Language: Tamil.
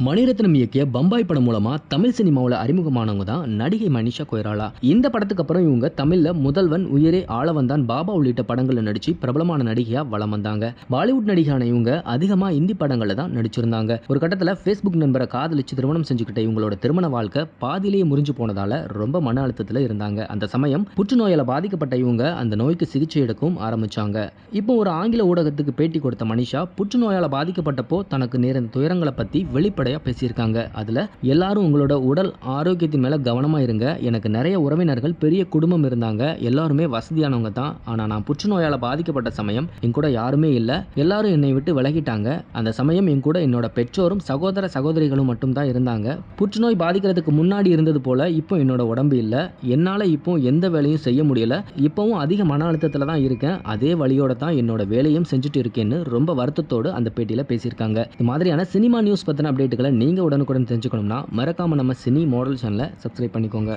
மணிரத்னம் இயக்கிய பம்பாய் படம் மூலமா தமிழ் சினிமாவில் அறிமுகமானவங்க தான் நடிகை மனிஷா கொய்ராலா. இந்த படத்துக்கு அப்புறம் இவங்க தமிழ்ல முதல்வன், உயிரே ஆளவந்தான், பாபா உள்ளிட்ட படங்கள்ல நடிச்சு பிரபலமான நடிகையா வலம் வந்தாங்க. பாலிவுட் நடிகையான இவங்க அதிகமா இந்தி படங்கள்ல தான் நடிச்சிருந்தாங்க. ஒரு கட்டத்துல Facebook நண்பரை காதலிச்சு திருமணம் செஞ்சுக்கிட்ட இவங்களோட திருமண வாழ்க்கை பாதியிலேயே முறிஞ்சு போனதால ரொம்ப மன அழுத்தத்துல இருந்தாங்க. அந்த சமயம் புற்றுநோயால பாதிக்கப்பட்ட இவங்க அந்த நோய்க்கு சிகிச்சை எடுக்கவும் ஆரம்பிச்சாங்க. இப்போ ஒரு ஆங்கில ஊடகத்துக்கு பேட்டி கொடுத்த மனிஷா புற்றுநோயால பாதிக்கப்பட்டப்போ தனக்கு நேர்ந்த துயரங்களை பத்தி வெளிப்படையா பேசியிருக்காங்க. அதுல எல்லாரும் உங்களோட உடல் ஆரோக்கியத்தின் மேல கவனமா இருங்க. எனக்கு நிறைய உறவினர்கள், பெரிய குடும்பம் இருந்தாங்க. எல்லாருமே வசதியானவங்க தான். ஆனா நான் புற்றுநோயால பாதிக்கப்பட்ட சமயம் என் கூட யாருமே இல்ல. எல்லாரும் என்னை விட்டு விலகிட்டாங்க. அந்த சமயம் என் கூட என்னோட பெற்றோரும் சகோதர சகோதரிகளும் மட்டும் தான் இருந்தாங்க. புற்றுநோய் பாதிக்கிறதுக்கு முன்னாடி இருந்தது போல இப்போ என்னோட உடம்பு இல்ல. என்னால இப்போ எந்த வேலையும் செய்ய முடியல. இப்பவும் அதிக மன அழுத்தத்துல தான் இருக்கேன். அதே வழியோட தான் என்னோட வேலையும் செஞ்சுட்டு இருக்கேன்னு ரொம்ப வருத்தத்தோடு அந்த பேட்டியில பேசியிருக்காங்க. இது மாதிரியான சினிமா நியூஸ் பத்தின அப்டேட்டுகளை நீங்க உடனுக்குடன் தெரிஞ்சுக்கணும்னா மறக்காம நம்ம சினி மாடல் சேனலை சப்ஸ்கிரைப் பண்ணிக்கோங்க.